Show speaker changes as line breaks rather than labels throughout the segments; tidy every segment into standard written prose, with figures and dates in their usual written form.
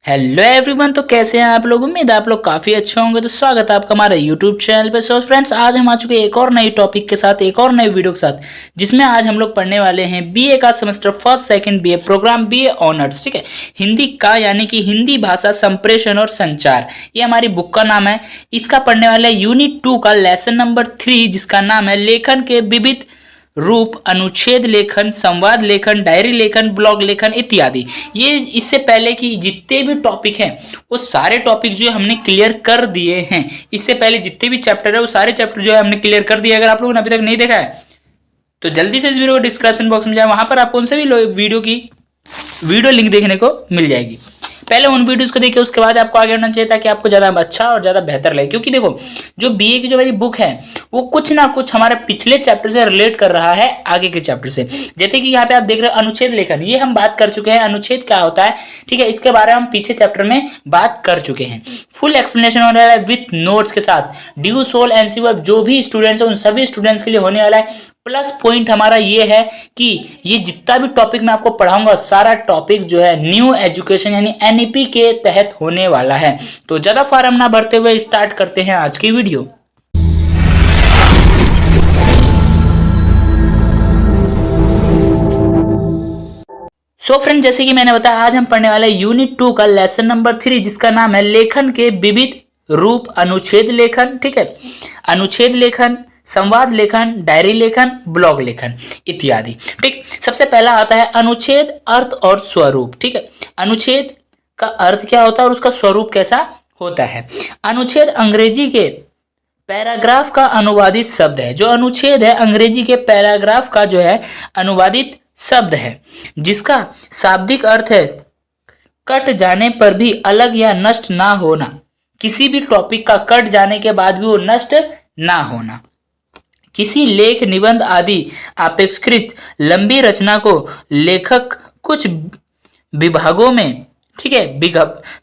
Hello everyone. तो कैसे हैं आप लोग? उम्मीद है आप लोग काफी अच्छे होंगे। तो स्वागत है आपका हमारे यूट्यूब चैनल पे। सो फ्रेंड्स, आज हम आ चुके हैं एक और नई टॉपिक के साथ, एक और नई वीडियो के साथ, जिसमें आज हम लोग पढ़ने वाले हैं बीए का semester first second BA program BA honours. ठीक है, हिंदी का, यानी कि हिंदी भाषा संप्रेषण और संचार, ये हमारी बुक का नाम है। इसका पढ़ने वाले यूनिट 2 का लेसन नंबर 3, जिसका नाम है लेखन के विविध रूप, अनुच्छेद लेखन, संवाद लेखन, डायरी लेखन, ब्लॉग लेखन इत्यादि। ये इससे पहले कि जितने भी टॉपिक हैं वो सारे टॉपिक जो हमने क्लियर कर दिए हैं। इससे पहले जितने भी चैप्टर है वो सारे चैप्टर जो है हमने क्लियर कर दिए। अगर आप लोगों ने अभी तक नहीं देखा है तो जल्दी से इस वीडियो को डिस्क्रिप्शन बॉक्स में जाए, वहां पर आपको उनसे भी वीडियो की वीडियो लिंक देखने को मिल जाएगी। पहले उन वीडियोस को देखिए, उसके बाद आपको आगे बढ़ना चाहिए ताकि आपको ज्यादा अच्छा और ज्यादा बेहतर लगे। क्योंकि देखो, जो बीए की जो मेरी बुक है वो कुछ ना कुछ हमारे पिछले चैप्टर से रिलेट कर रहा है आगे के चैप्टर से। जैसे कि यहाँ पे आप देख रहे हो अनुच्छेद लेखन, ये हम बात कर चुके हैं अनुच्छेद क्या होता है। ठीक है, इसके बारे में हम पीछे चैप्टर में बात कर चुके हैं। फुल एक्सप्लेनेशन होने वाला है विथ नोट्स के साथ। ड्यू सोल एनसीओ जो भी स्टूडेंट्स है उन सभी स्टूडेंट्स के लिए होने वाला है। प्लस पॉइंट हमारा ये है कि ये जितना भी टॉपिक मैं आपको पढ़ाऊंगा सारा टॉपिक जो है न्यू एजुकेशन यानी एनईपी के तहत होने वाला है। तो ज्यादा फार्म ना भरते हुए स्टार्ट करते हैं आज की वीडियो। सो फ्रेंड, जैसे कि मैंने बताया, आज हम पढ़ने वाले यूनिट 2 का लेसन नंबर 3, जिसका नाम है लेखन के विविध रूप, अनुच्छेद लेखन। ठीक है, अनुच्छेद लेखन, संवाद लेखन, डायरी लेखन, ब्लॉग लेखन इत्यादि। ठीक, सबसे पहला आता है अनुच्छेद, अर्थ और स्वरूप। ठीक है, अनुच्छेद का अर्थ क्या होता है और उसका स्वरूप कैसा होता है। अनुच्छेद अंग्रेजी के पैराग्राफ का अनुवादित शब्द है। जो अनुच्छेद है अंग्रेजी के पैराग्राफ का जो है अनुवादित शब्द है, जिसका शाब्दिक अर्थ है कट जाने पर भी अलग या नष्ट ना होना। किसी भी टॉपिक का कट जाने के बाद भी वो नष्ट ना होना। किसी लेख, निबंध आदि अपेक्षाकृत लंबी रचना को लेखक कुछ विभागों में, ठीक है,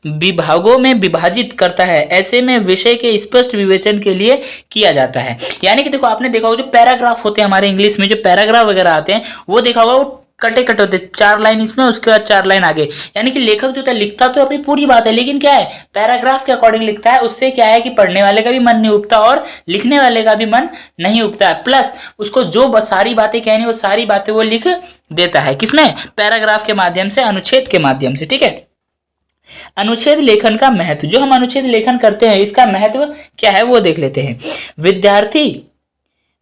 विभागों में विभाजित करता है। ऐसे में विषय के स्पष्ट विवेचन के लिए किया जाता है। यानी कि देखो, आपने देखा होगा जो पैराग्राफ होते हैं हमारे इंग्लिश में, जो पैराग्राफ वगैरह आते हैं वो देखा होगा, वो कटे कटे होते, 4 लाइन इसमें, उसके बाद 4 लाइन आगे। यानी कि लेखक जो था लिखता तो अपनी पूरी बात है, लेकिन क्या है, पैराग्राफ के अकॉर्डिंग लिखता है। उससे क्या है कि पढ़ने वाले का भी मन नहीं उबता और लिखने वाले का भी मन नहीं उबता है। प्लस उसको जो सारी बातें कहनी वो सारी बातें वो लिख देता है। किसमें? पैराग्राफ के माध्यम से, अनुच्छेद के माध्यम से। ठीक है, अनुच्छेद लेखन का महत्व, जो हम अनुच्छेद लेखन करते हैं इसका महत्व क्या है वो देख लेते हैं।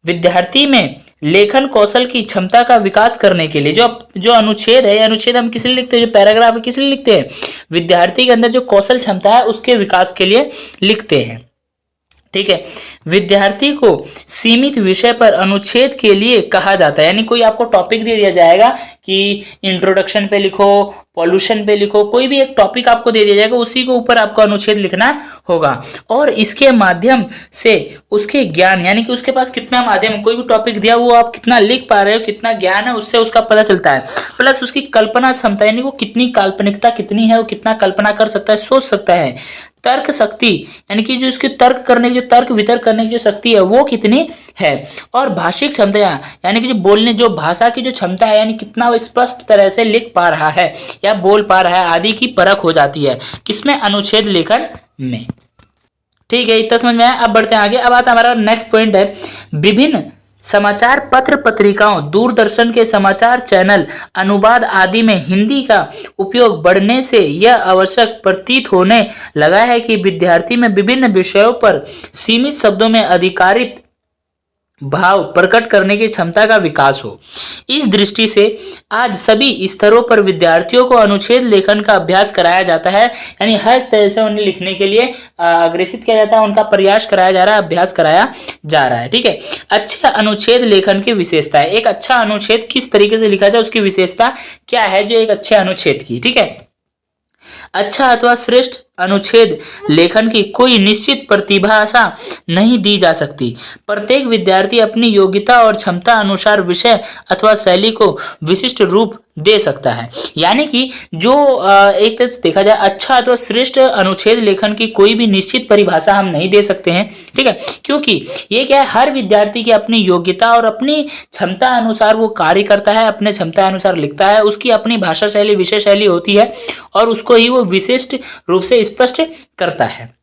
विद्यार्थी में लेखन कौशल की क्षमता का विकास करने के लिए जो अनुच्छेद है, अनुच्छेद हम किस लिए लिखते हैं, जो पैराग्राफ है किस लिए लिखते हैं, विद्यार्थी के अंदर जो कौशल क्षमता है उसके विकास के लिए लिखते हैं। ठीक है, विद्यार्थी को सीमित विषय पर अनुच्छेद के लिए कहा जाता है। यानी कोई आपको टॉपिक दे दिया जाएगा कि इंट्रोडक्शन पे लिखो, पॉल्यूशन पे लिखो, कोई भी एक टॉपिक आपको दे दिया जाएगा, उसी के ऊपर आपको अनुच्छेद लिखना होगा। और इसके माध्यम से उसके ज्ञान, यानी कि उसके पास कितना माध्यम, कोई भी टॉपिक दिया वो आप कितना लिख पा रहे हो, कितना ज्ञान है, उससे उसका पता चलता है। प्लस उसकी कल्पना क्षमता, यानी वो कितनी काल्पनिकता कितनी है, वो कितना कल्पना कर सकता है, सोच सकता है। तर्क शक्ति, यानी कि जो इसके तर्क करने की, जो तर्क वितर्क करने की जो शक्ति है वो कितनी है। और भाषिक क्षमता, यानी कि जो बोलने, जो भाषा की जो क्षमता है, यानी कितना वो स्पष्ट तरह से लिख पा रहा है या बोल पा रहा है, आदि की परख हो जाती है। किसमें? अनुच्छेद लेखन में। ठीक है, इतना समझ में आया। अब बढ़ते हैं आगे। अब आता हमारा नेक्स्ट पॉइंट है, विभिन्न समाचार पत्र पत्रिकाओं, दूरदर्शन के समाचार चैनल, अनुवाद आदि में हिंदी का उपयोग बढ़ने से यह आवश्यक प्रतीत होने लगा है कि विद्यार्थी में विभिन्न विषयों पर सीमित शब्दों में अधिकारित भाव प्रकट करने की क्षमता का विकास हो। इस दृष्टि से आज सभी स्तरों पर विद्यार्थियों को अनुच्छेद लेखन का अभ्यास कराया जाता है। यानी हर तरह से उन्हें लिखने के लिए अग्रेसित किया जाता है, उनका प्रयास कराया जा रहा है, अभ्यास कराया जा रहा है। ठीक है, अच्छे अनुच्छेद लेखन की विशेषता है। एक अच्छा अनुच्छेद किस तरीके से लिखा जाए, उसकी विशेषता क्या है जो एक अच्छे अनुच्छेद की। ठीक है, अच्छा अथवा श्रेष्ठ अनुच्छेद लेखन की कोई निश्चित प्रतिभाषा नहीं दी जा सकती। प्रत्येक विद्यार्थी अपनी योग्यता और क्षमता अनुसार विषय अथवा शैली को विशिष्ट रूप दे सकता है। यानी कि जो एक तरह से देखा जाए अच्छा अथवा श्रेष्ठ अनुच्छेद लेखन की कोई भी निश्चित परिभाषा हम नहीं दे सकते हैं, ठीक है, क्योंकि ये क्या है, हर विद्यार्थी की अपनी योग्यता और अपनी क्षमता अनुसार वो कार्य करता है, अपने क्षमता अनुसार लिखता है, उसकी अपनी भाषा शैली विषय शैली होती है और उसको ही वो विशिष्ट रूप से स्पष्ट करता है।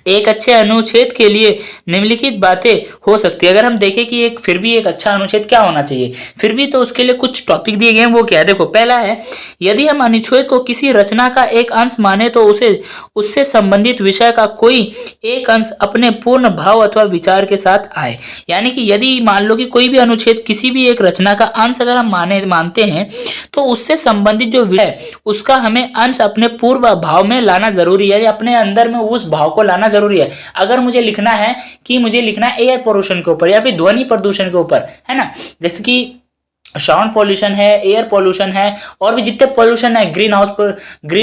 एक अच्छे अनुच्छेद के लिए निम्नलिखित बातें हो सकती है। अगर हम देखें कि एक फिर भी एक अच्छा अनुच्छेद क्या होना चाहिए, फिर भी तो उसके लिए कुछ टॉपिक दिए गए हैं। वो क्या है, देखो पहला है, यदि हम अनुच्छेद को किसी रचना का एक अंश माने तो उसे उससे संबंधित विषय का कोई एक अंश अपने पूर्ण भाव अथवा विचार के साथ आए। यानी कि यदि मान लो कि कोई भी अनुच्छेद किसी भी एक रचना का अंश अगर हम मानते हैं तो उससे संबंधित जो विषय उसका हमें अंश अपने पूर्व भाव में लाना जरूरी है, या अपने अंदर में उस भाव को लाना जरूरी है। अगर मुझे लिखना है कि मुझे लिखना है एयर पोल्यूशन के ऊपर या फिर ध्वनि प्रदूषण के ऊपर, है ना, जैसे कि साउंड पोल्यूशन है, एयर पोल्यूशन है, और भी जितने पोल्यूशन है, ग्रीन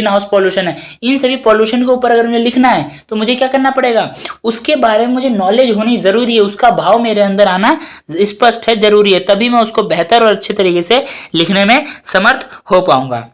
हाउस पोल्यूशन है, इन सभी पोल्यूशन के ऊपर अगर मुझे लिखना है तो मुझे क्या करना पड़ेगा, उसके बारे में मुझे नॉलेज होनी जरूरी है, उसका भाव मेरे अंदर आना स्पष्ट है, जरूरी है, तभी मैं उसको बेहतर और अच्छे तरीके से लिखने में समर्थ हो पाऊंगा।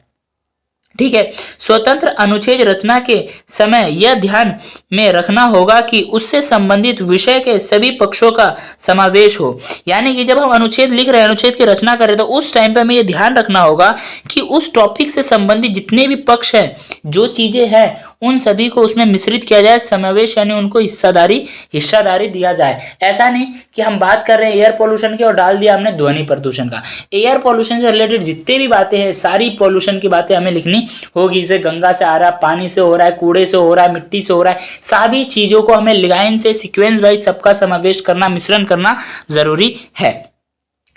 ठीक है। स्वतंत्र अनुच्छेद रचना के समय यह ध्यान में रखना होगा कि उससे संबंधित विषय के सभी पक्षों का समावेश हो। यानी कि जब हम अनुच्छेद लिख रहे हैं, अनुच्छेद की रचना कर रहे हैं, तो उस टाइम पे हमें यह ध्यान रखना होगा कि उस टॉपिक से संबंधित जितने भी पक्ष हैं, जो चीजें हैं, उन सभी को उसमें मिश्रित किया जाए, समावेश यानी उनको हिस्सादारी दिया जाए। ऐसा नहीं कि हम बात कर रहे हैं एयर पोल्यूशन की और डाल दिया हमने ध्वनि प्रदूषण का। एयर पोल्यूशन से रिलेटेड जितने भी बातें हैं, सारी पोल्यूशन की बातें हमें लिखनी होगी। इसे गंगा से आ रहा है, पानी से हो रहा है, कूड़े से हो रहा है, मिट्टी से हो रहा है, सभी चीजों को हमें लाइन से सीक्वेंस वाइज सबका समावेश करना, मिश्रण करना जरूरी है।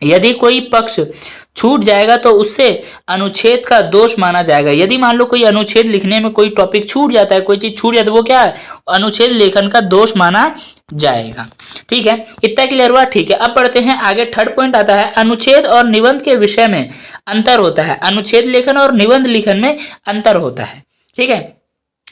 यदि कोई पक्ष छूट जाएगा तो उससे अनुच्छेद का दोष माना जाएगा। यदि मान लो कोई अनुच्छेद लिखने में कोई टॉपिक छूट जाता है, कोई चीज छूट जाता है, वो क्या है, अनुच्छेद लेखन का दोष माना जाएगा। ठीक है, इतना क्लियर हुआ। ठीक है, अब पढ़ते हैं आगे। थर्ड पॉइंट आता है, अनुच्छेद और निबंध के विषय में अंतर होता है। अनुच्छेद लेखन और निबंध लेखन में अंतर होता है। ठीक है,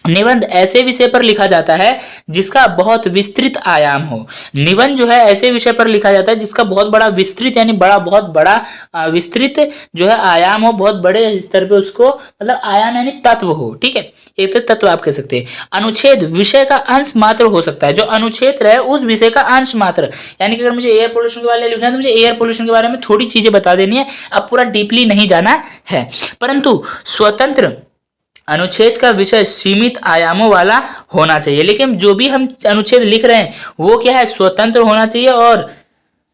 निबंध ऐसे विषय पर लिखा जाता है जिसका बहुत विस्तृत आयाम हो। निबंध जो है ऐसे विषय पर लिखा जाता है जिसका बहुत बड़ा विस्तृत यानी बहुत बड़ा विस्तृत जो है आयाम हो, बहुत बड़े स्तर पे उसको मतलब आयाम यानी तत्व हो। ठीक है, एक तो तत्व आप कह सकते हैं। अनुच्छेद विषय का अंश मात्र हो सकता है। जो अनुच्छेद रहे उस विषय का अंश मात्र, यानी कि अगर मुझे एयर पोल्यूशन के बारे में लिखना है तो मुझे एयर पोल्यूशन के बारे में थोड़ी चीजें बता देनी है, अब पूरा डीपली नहीं जाना है। परंतु स्वतंत्र अनुच्छेद का विषय सीमित आयामों वाला होना चाहिए। लेकिन जो भी हम अनुच्छेद लिख रहे हैं वो क्या है, स्वतंत्र होना चाहिए और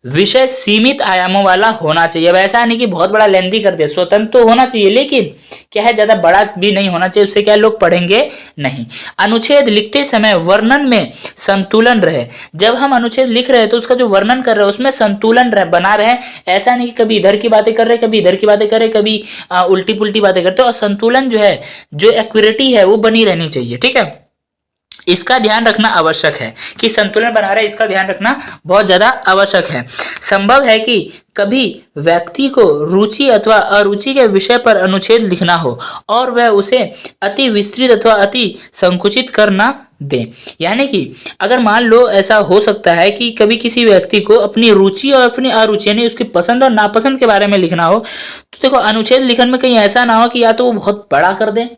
विषय सीमित आयामों वाला होना चाहिए। अब ऐसा नहीं कि बहुत बड़ा लेंथी कर दे, स्वतंत्र तो होना चाहिए लेकिन क्या है, ज्यादा बड़ा भी नहीं होना चाहिए, उससे क्या लोग पढ़ेंगे नहीं। अनुच्छेद लिखते समय वर्णन में संतुलन रहे। जब हम अनुच्छेद लिख रहे हैं तो उसका जो वर्णन कर रहे हैं उसमें संतुलन बना रहे। ऐसा नहीं कि कभी इधर की बातें कर रहे, कभी इधर की बातें कर रहे, कभी उल्टी पुल्टी बातें करते, और संतुलन जो है, जो एक्यूरेटी है वो बनी रहनी चाहिए। ठीक है, इसका ध्यान रखना आवश्यक है कि संतुलन बना रहे, इसका ध्यान रखना बहुत ज्यादा आवश्यक है। संभव है कि कभी व्यक्ति को रुचि अथवा अरुचि के विषय पर अनुच्छेद लिखना हो और वह उसे अति विस्तृत अथवा अति संकुचित करना दे। यानी कि अगर मान लो ऐसा हो सकता है कि कभी किसी व्यक्ति को अपनी रुचि और अपनी अरुचि यानी उसकी पसंद और नापसंद के बारे में लिखना हो, तो देखो अनुच्छेद लिखन में कहीं ऐसा ना हो कि या तो वो बहुत बड़ा कर दे,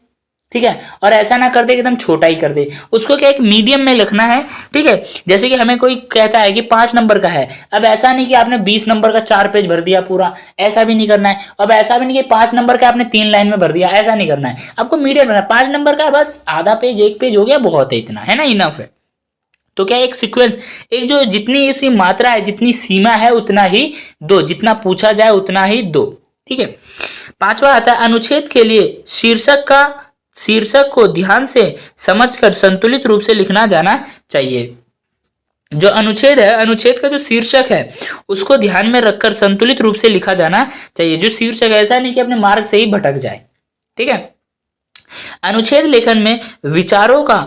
ठीक है, और ऐसा ना कर दे एकदम छोटा ही कर दे। उसको क्या एक मीडियम में लिखना है। ठीक है, जैसे कि हमें कोई कहता है कि 5 नंबर का है, अब ऐसा नहीं कि आपने 20 नंबर का 4 पेज भर दिया पूरा, ऐसा भी नहीं करना है। अब ऐसा भी नहीं कि 5 नंबर का आपने 3 लाइन में भर दिया, ऐसा नहीं करना है। आपको मीडियम रखना है। 5 नंबर का बस आधा पेज 1 पेज हो गया, बहुत है, इतना है ना, इनफ है। तो क्या एक सीक्वेंस, एक जो जितनी इसकी मात्रा है, जितनी सीमा है उतना ही दो, जितना पूछा जाए उतना ही दो। ठीक है, 5वां आता है, अनुच्छेद के लिए शीर्षक को ध्यान से समझकर संतुलित रूप से लिखना जाना चाहिए। जो अनुच्छेद है, अनुच्छेद का जो शीर्षक है उसको ध्यान में रखकर संतुलित रूप से लिखा जाना चाहिए। जो शीर्षक ऐसा नहीं कि अपने मार्ग से ही भटक जाए। ठीक है, अनुच्छेद लेखन में विचारों का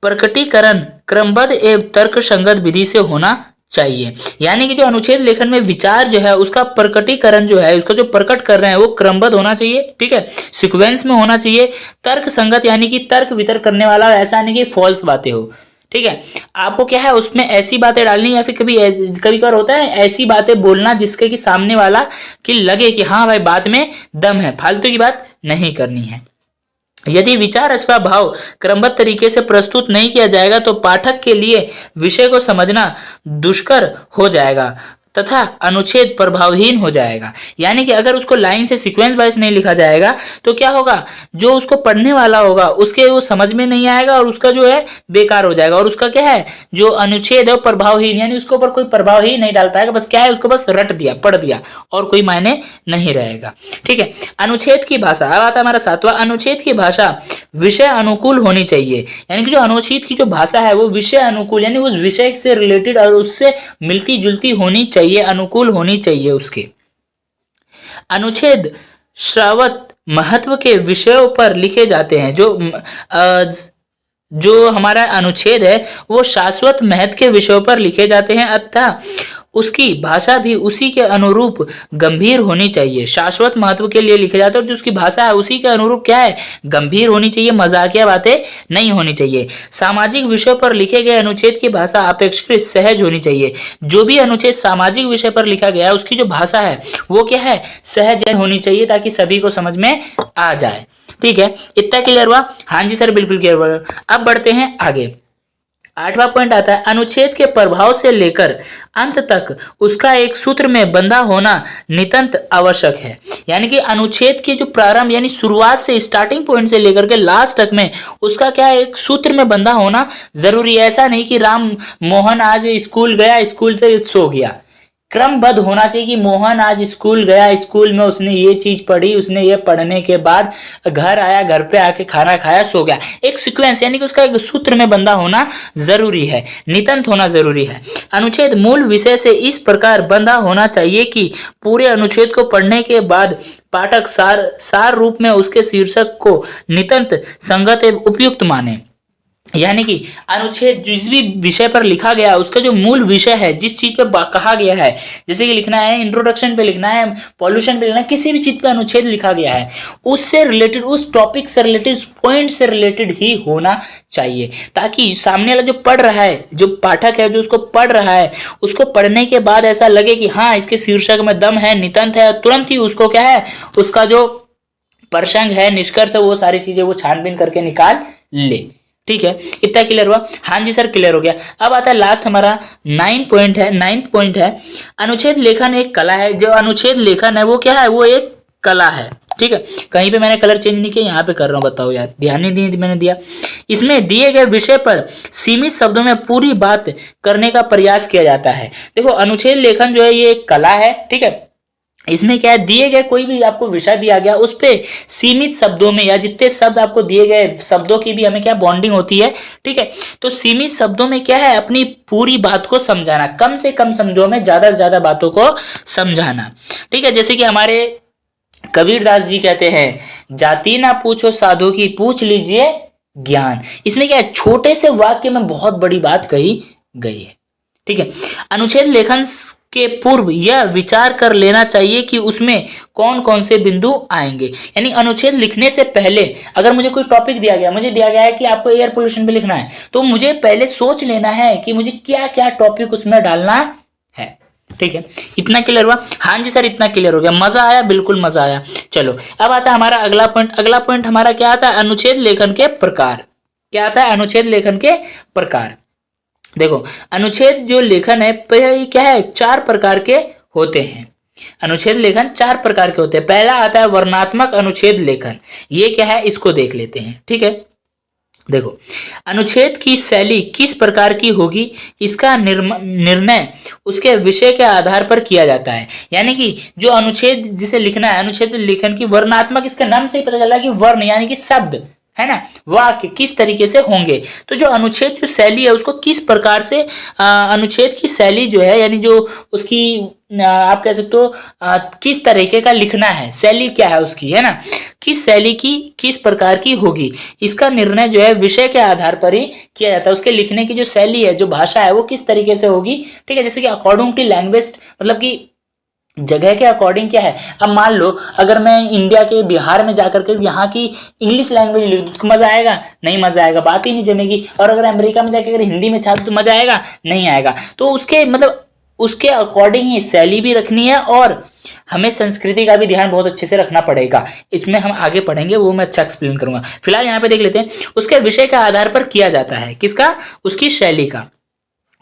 प्रकटीकरण क्रमबद्ध एवं तर्कसंगत विधि से होना चाहिए। यानी कि जो अनुच्छेद लेखन में विचार जो है उसका प्रकटीकरण जो है, उसका जो प्रकट कर रहे हैं वो क्रमबद्ध होना चाहिए, ठीक है, सीक्वेंस में होना चाहिए, तर्क संगत यानी कि तर्क वितर्क करने वाला, ऐसा नहीं कि फॉल्स बातें हो, ठीक है। आपको क्या है उसमें ऐसी बातें डालनी, या फिर कभी कभी कभार होता है ऐसी बातें बोलना जिसके कि सामने वाला कि लगे कि हाँ भाई बात में दम है, फालतू की बात नहीं करनी है। यदि विचार अथवा भाव क्रमबद्ध तरीके से प्रस्तुत नहीं किया जाएगा तो पाठक के लिए विषय को समझना दुष्कर हो जाएगा तथा अनुच्छेद प्रभावहीन हो जाएगा। यानी कि अगर उसको लाइन से सीक्वेंस वाइज नहीं लिखा जाएगा तो क्या होगा, जो उसको पढ़ने वाला होगा उसके वो समझ में नहीं आएगा और उसका जो है बेकार हो जाएगा, और उसका क्या है जो अनुच्छेद है वो प्रभावहीन, यानी उसके ऊपर कोई प्रभाव ही नहीं डाल पाएगा, बस क्या है उसको बस रट दिया, पढ़ दिया और कोई मायने नहीं रहेगा, ठीक है। अनुच्छेद की भाषा, अब आता है हमारा सातवां, अनुच्छेद की भाषा विषय अनुकूल होनी चाहिए। यानी कि जो अनुच्छेद की जो भाषा है वो विषय अनुकूल, यानी उस विषय से रिलेटेड और उससे मिलती जुलती होनी चाहिए, अनुकूल होनी चाहिए उसके। अनुच्छेद श्रावत महत्व के विषयों पर लिखे जाते हैं। जो हमारा अनुच्छेद है वो शाश्वत महत्व के विषयों पर लिखे जाते हैं, अतः उसकी भाषा भी उसी के अनुरूप गंभीर होनी चाहिए। शाश्वत महत्व के लिए लिखे जाते हैं और जो उसकी भाषा है उसी के अनुरूप क्या है, गंभीर होनी चाहिए, मजाकिया बातें नहीं होनी चाहिए। सामाजिक विषयों पर लिखे गए अनुच्छेद की भाषा अपेक्षाकृत सहज होनी चाहिए। जो भी अनुच्छेद सामाजिक विषय पर लिखा गया है उसकी जो भाषा है वो क्या है, सहज होनी चाहिए ताकि सभी को समझ में आ जाए, ठीक है। इतना क्लियर हुआ? हाँ जी सर बिल्कुल क्लियर हुआ। अब बढ़ते हैं आगे। आठवां पॉइंट आता है, अनुच्छेद के प्रभाव से लेकर अंत तक उसका एक सूत्र में बंधा होना नितांत आवश्यक है। यानी कि अनुच्छेद के जो प्रारंभ यानी शुरुआत से, स्टार्टिंग पॉइंट से लेकर के लास्ट तक में उसका क्या है, एक सूत्र में बंधा होना जरूरी है। ऐसा नहीं कि राम मोहन आज स्कूल गया, स्कूल से सो गया, क्रमबद्ध होना चाहिए कि मोहन आज स्कूल गया, स्कूल में उसने ये चीज पढ़ी, उसने ये पढ़ने के बाद घर आया, घर पे आके खाना खाया, सो गया, एक सीक्वेंस, यानी कि उसका एक सूत्र में बंधा होना जरूरी है, नितंत होना जरूरी है। अनुच्छेद मूल विषय से इस प्रकार बंधा होना चाहिए कि पूरे अनुच्छेद को पढ़ने के बाद पाठक सार रूप में उसके शीर्षक को नितंत संगत एवं उपयुक्त माने। यानी कि अनुच्छेद जिस भी विषय पर लिखा गया उसका जो मूल विषय है, जिस चीज पे कहा गया है, जैसे कि लिखना है इंट्रोडक्शन पे, लिखना है पॉल्यूशन पे, लिखना है किसी भी चीज पे अनुच्छेद लिखा गया है, उससे रिलेटेड, उस टॉपिक से रिलेटेड, उस पॉइंट से रिलेटेड ही होना चाहिए, ताकि सामने वाला जो पढ़ रहा है, जो पाठक है जो उसको पढ़ रहा है, उसको पढ़ने के बाद ऐसा लगे कि हाँ इसके शीर्षक में दम है, नितंत है, तुरंत ही उसको क्या है, उसका जो प्रसंग है, निष्कर्ष है, वो सारी चीजें वो छानबीन करके निकाल ले, ठीक है। इतना क्लियर हुआ? हाँ जी सर क्लियर हो गया। अब आता है लास्ट हमारा नाइन्थ पॉइंट है, अनुच्छेद लेखन एक कला है। जो अनुच्छेद लेखन है वो क्या है, वो एक कला है, ठीक है। कहीं पे मैंने कलर चेंज नहीं किया, यहाँ पे कर रहा हूँ, बताओ यार, ध्यान नहीं मैंने दिया। इसमें दिए गए विषय पर सीमित शब्दों में पूरी बात करने का प्रयास किया जाता है। देखो अनुच्छेद लेखन जो है ये एक कला है, ठीक है। इसमें क्या है, दिए गए कोई भी आपको विषय दिया गया उस पे सीमित शब्दों में, या जितने शब्द आपको दिए गए शब्दों की भी हमें क्या बॉन्डिंग होती है, ठीक है। तो सीमित शब्दों में क्या है, अपनी पूरी बात को समझाना, कम से कम शब्दों में ज्यादा से ज्यादा बातों को समझाना, ठीक है। जैसे कि हमारे कबीरदास जी कहते हैं, जाति ना पूछो साधु की, पूछ लीजिए ज्ञान। इसमें क्या है, छोटे से वाक्य में बहुत बड़ी बात कही गई है, ठीक है। अनुच्छेद लेखन के पूर्व यह विचार कर लेना चाहिए कि उसमें कौन कौन से बिंदु आएंगे। यानी अनुच्छेद लिखने से पहले अगर मुझे कोई टॉपिक दिया गया, मुझे दिया गया है कि आपको एयर पोल्यूशन पे लिखना है, तो मुझे पहले सोच लेना है कि मुझे क्या क्या टॉपिक उसमें डालना है, ठीक है। इतना क्लियर हुआ? हाँ जी सर इतना क्लियर हो गया। मजा आया? बिल्कुल मजा आया। चलो अब आता है हमारा अगला पॉइंट। अगला पॉइंट हमारा क्या आता है, अनुच्छेद लेखन के प्रकार। क्या आता है, अनुच्छेद लेखन के प्रकार। देखो अनुच्छेद जो लेखन है क्या है, 4 प्रकार के होते हैं। अनुच्छेद लेखन 4 प्रकार के होते हैं। पहला आता है वर्णनात्मक अनुच्छेद लेखन। ये क्या है, इसको देख लेते हैं, ठीक है। देखो अनुच्छेद की शैली किस प्रकार की होगी, इसका निर्णय उसके विषय के आधार पर किया जाता है। यानी कि जो अनुच्छेद जिसे लिखना है, अनुच्छेद लेखन की वर्णनात्मक, इसके नाम से ही पता चला कि वर्ण यानी कि शब्द है ना, वाक्य किस तरीके से होंगे। तो जो अनुच्छेद जो शैली है उसको किस प्रकार से अनुच्छेद की शैली जो है, यानी जो उसकी आप कह सकते हो किस तरीके का लिखना है, शैली क्या है उसकी, है ना। किस शैली की किस प्रकार की होगी, इसका निर्णय जो है विषय के आधार पर ही किया जाता है। उसके लिखने की जो शैली है, जो भाषा है, वो किस तरीके से होगी, ठीक है। जैसे कि अकॉर्डिंग टू लैंग्वेज, मतलब कि जगह के अकॉर्डिंग क्या है। अब मान लो अगर मैं इंडिया के बिहार में जाकर के यहाँ की इंग्लिश लैंग्वेज लिख दूँ तो मजा आएगा, नहीं मजा आएगा, बात ही नहीं जमेगी। और अगर अमेरिका में जाकर हिंदी में छाप तो मजा आएगा, नहीं आएगा। तो उसके मतलब उसके अकॉर्डिंग ही शैली भी रखनी है और हमें संस्कृति का भी ध्यान बहुत अच्छे से रखना पड़ेगा। इसमें हम आगे पढ़ेंगे, वो मैं अच्छा एक्सप्लेन करूंगा। फिलहाल यहाँ पे देख लेते हैं, उसके विषय के आधार पर किया जाता है, किसका, उसकी शैली का।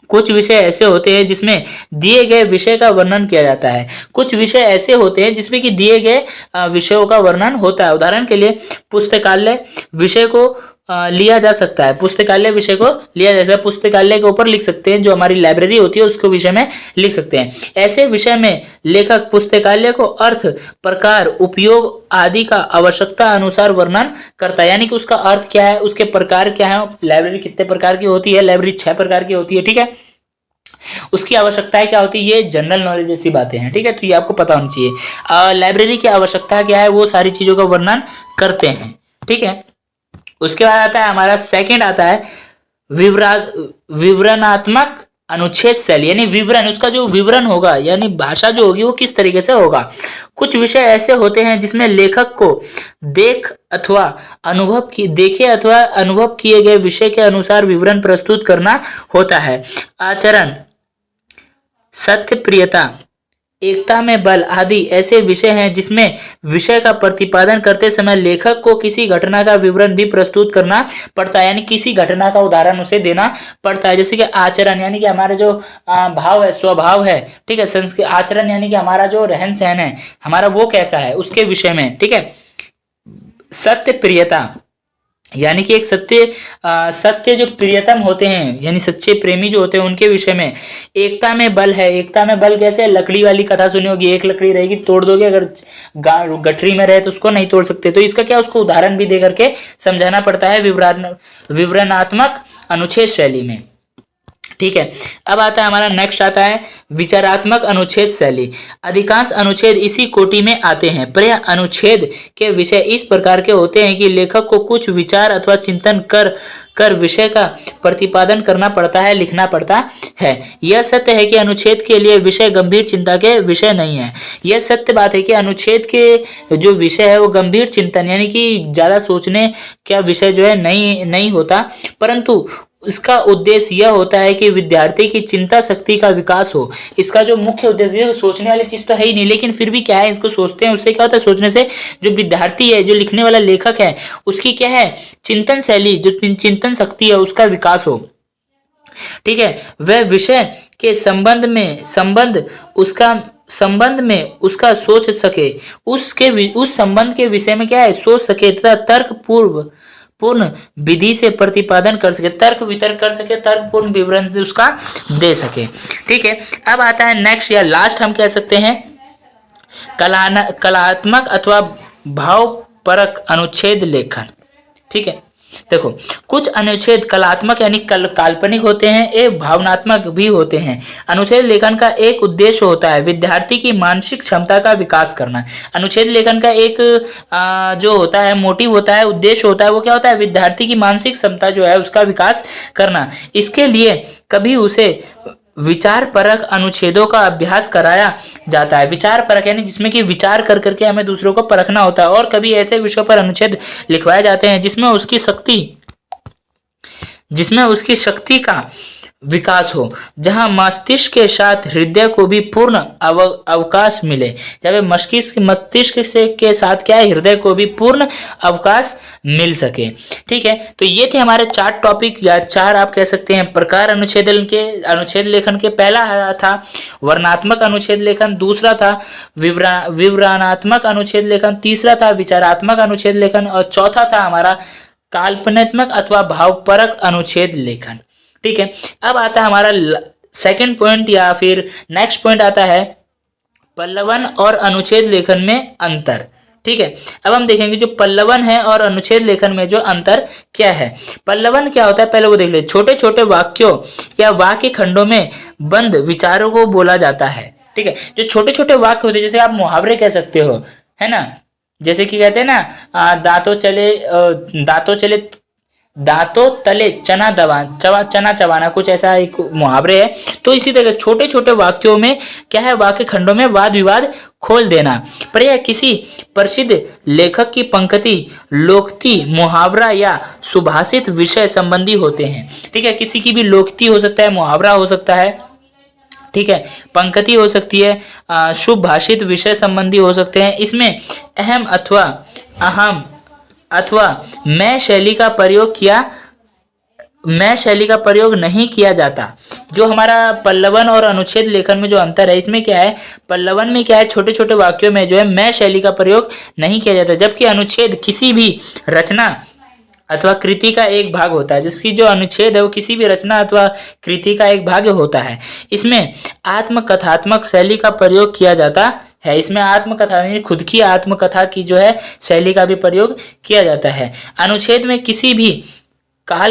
कुछ विषय ऐसे होते हैं जिसमें दिए गए विषय का वर्णन किया जाता है, कुछ विषय ऐसे होते हैं जिसमें कि दिए गए विषयों का वर्णन होता है। उदाहरण के लिए पुस्तकालय विषय को लिया जा सकता है, पुस्तकालय विषय को लिया जा सकता है, पुस्तकालय के ऊपर लिख सकते हैं, जो हमारी लाइब्रेरी होती है उसको विषय में लिख सकते हैं। ऐसे विषय में लेखक पुस्तकालय को अर्थ, प्रकार, उपयोग आदि का आवश्यकता अनुसार वर्णन करता है। यानी कि उसका अर्थ क्या है, उसके प्रकार क्या है, लाइब्रेरी कितने प्रकार की होती है, लाइब्रेरी 6 प्रकार की होती है, ठीक है। उसकी आवश्यकताएं क्या होती है, ये जनरल नॉलेज जैसी बातें हैं, ठीक है। तो ये आपको पता होनी चाहिए। लाइब्रेरी की आवश्यकता क्या है, वो सारी चीजों का वर्णन करते हैं, ठीक है। उसके बाद आता है हमारा सेकंड आता है विवरणात्मक अनुच्छेद शैली, यानी विवरण, उसका जो विवरण होगा यानी भाषा जो होगी वो किस तरीके से होगा। कुछ विषय ऐसे होते हैं जिसमें लेखक को देखे अथवा अनुभव किए गए विषय के अनुसार विवरण प्रस्तुत करना होता है। आचरण, सत्य, प्रियता, एकता में बल आदि ऐसे विषय हैं जिसमें विषय का प्रतिपादन करते समय लेखक को किसी घटना का विवरण भी प्रस्तुत करना पड़ता है, यानी किसी घटना का उदाहरण उसे देना पड़ता है। जैसे कि आचरण यानी कि हमारा जो भाव है, स्वभाव है, ठीक है। संस्कृत आचरण यानी कि हमारा जो रहन सहन है हमारा वो कैसा है, उसके विषय में, ठीक है। सत्य, प्रियता यानी कि एक सत्य जो प्रियतम होते हैं यानी सच्चे प्रेमी जो होते हैं उनके विषय में। एकता में बल है, एकता में बल कैसे, लकड़ी वाली कथा सुनी होगी, एक लकड़ी रहेगी तोड़ दोगे, अगर गठरी में रहे तो उसको नहीं तोड़ सकते। तो इसका क्या, उसको उदाहरण भी दे करके समझाना पड़ता है विवरणात्मक अनुच्छेद शैली में, ठीक है। अब आता है हमारा नेक्स्ट आता है विचारात्मक अनुच्छेद शैली। अधिकांश अनुच्छेद इसी कोटि में आते हैं। प्रायः अनुच्छेद के विषय इस प्रकार के होते हैं कि लेखक को कुछ विचार अथवा चिंतन कर विषय का प्रतिपादन करना पड़ता है, लिखना पड़ता है। यह सत्य है कि अनुच्छेद के लिए विषय गंभीर चिंता के विषय नहीं है। यह सत्य बात है कि अनुच्छेद के जो विषय है वो गंभीर चिंतन यानी कि ज्यादा सोचने का विषय जो है नहीं होता, परंतु इसका उद्देश्य यह होता है कि विद्यार्थी की चिंता शक्ति का विकास हो। इसका जो मुख्य उद्देश्य है, सोचने वाली चीज तो है ही नहीं, लेकिन फिर भी क्या है, इसको सोचते हैं, उससे क्या होता है, सोचने से जो विद्यार्थी है, जो लिखने वाला लेखक है, उसकी क्या है, चिंतन शैली, जो चिंतन शक्ति है उसका विकास हो, ठीक है। वह विषय के संबंध में उसका सोच सके, उस संबंध के विषय में क्या है, सोच सके तथा पूर्ण विधि से प्रतिपादन कर सके, तर्क वितर्क कर सके, तर्कपूर्ण विवरण से उसका दे सके, ठीक है। अब आता है नेक्स्ट या लास्ट, हम कह सकते हैं कलात्मक अथवा भावपरक अनुच्छेद लेखन, ठीक है। देखो कुछ अनुच्छेद कलात्मक यानी काल्पनिक होते हैं, एक भावनात्मक भी होते हैं। अनुच्छेद लेखन का एक उद्देश्य होता है विद्यार्थी की मानसिक क्षमता का विकास करना। अनुच्छेद लेखन का एक जो होता है मोटिव होता है, उद्देश्य होता है, वो क्या होता है, विद्यार्थी की मानसिक क्षमता जो है उसका विकास करना। इसके लिए कभी उसे विचार परक अनुच्छेदों का अभ्यास कराया जाता है। विचार परक यानी जिसमें कि विचार कर करके हमें दूसरों को परखना होता है। और कभी ऐसे विषयों पर अनुच्छेद लिखवाए जाते हैं जिसमें उसकी शक्ति का विकास हो, जहां मस्तिष्क के साथ हृदय को भी पूर्ण अवकाश मिले। जब मस्तिष्क के साथ क्या है, हृदय को भी पूर्ण अवकाश मिल सके, ठीक है। तो ये थे हमारे 4 टॉपिक या 4 आप कह सकते हैं प्रकार अनुच्छेद लेखन के। पहला था वर्णात्मक अनुच्छेद लेखन, दूसरा था विवरणात्मक अनुच्छेद लेखन, तीसरा था विचारात्मक अनुच्छेद लेखन और चौथा था हमारा काल्पनिक अथवा भावपरक अनुच्छेद लेखन, ठीक है। अब आता है हमारा सेकंड पॉइंट या फिर नेक्स्ट पॉइंट आता है पल्लवन और अनुच्छेद लेखन में अंतर, ठीक है। अब हम देखेंगे जो पल्लवन है और अनुच्छेद लेखन में जो अंतर क्या है। पल्लवन क्या होता है, पहले वो देख ले। छोटे छोटे वाक्यों या वाक्य खंडों में बंद विचारों को बोला जाता है, ठीक है। जो छोटे छोटे वाक्य होते हैं, जैसे आप मुहावरे कह सकते हो, है ना, जैसे कि कहते हैं ना दांतों तले चना चबाना, कुछ ऐसा एक मुहावरे है। तो इसी तरह छोटे छोटे वाक्यों में क्या है, वाक्य खंडों में वाद विवाद खोल देना। पर यह किसी प्रसिद्ध लेखक की पंक्ति, लोकोक्ति, मुहावरा या सुभाषित विषय संबंधी होते हैं। ठीक है, किसी की भी लोकोक्ति हो सकता है, मुहावरा हो सकता है, ठीक है, पंक्ति हो सकती है, शुभ भाषित विषय संबंधी हो सकते हैं। इसमें अहम अथवा मैं शैली का प्रयोग नहीं किया जाता। जो हमारा पल्लवन और अनुच्छेद लेखन में जो अंतर है, इसमें क्या है, पल्लवन में क्या है, छोटे छोटे वाक्यों में जो है मैं शैली का प्रयोग नहीं किया जाता, जबकि अनुच्छेद किसी भी रचना अथवा कृति का एक भाग होता है। जिसकी जो अनुच्छेद है वो किसी भी रचना अथवा कृति का एक भाग होता है। इसमें आत्मकथात्मक शैली का प्रयोग किया जाता है। इसमें आत्मकथा यानी खुद की आत्मकथा की जो है शैली का भी प्रयोग किया जाता है। अनुच्छेद में किसी भी कला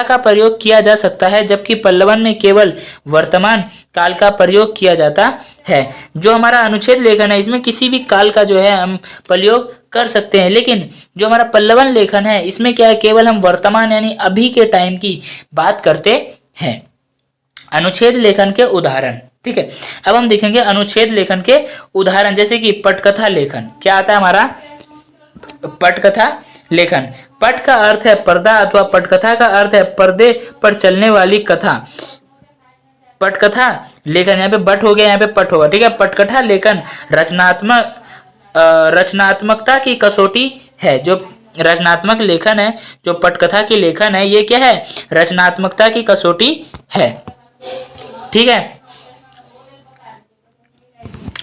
का प्रयोग किया जा सकता है, जबकि पल्लवन में केवल वर्तमान काल का प्रयोग किया जाता है। जो हमारा अनुच्छेद लेखन है, इसमें किसी भी काल का जो है हम प्रयोग कर सकते हैं, लेकिन जो हमारा पल्लवन लेखन है इसमें क्या है, केवल हम वर्तमान यानी अभी के टाइम की बात करते हैं। अनुच्छेद लेखन के उदाहरण, ठीक है, अब हम देखेंगे अनुच्छेद लेखन के उदाहरण। जैसे कि पटकथा लेखन, क्या आता है हमारा, पटकथा लेखन। पट का अर्थ है पर्दा अथवा पटकथा का अर्थ है पर्दे पर चलने वाली कथा। पटकथा लेखन, यहाँ पे बट हो गया, यहाँ पे पट होगा, ठीक है। पटकथा लेखन रचनात्मकता की कसौटी है। जो रचनात्मक लेखन है, जो पटकथा की लेखन है, ये क्या है, रचनात्मकता की कसौटी है, ठीक है।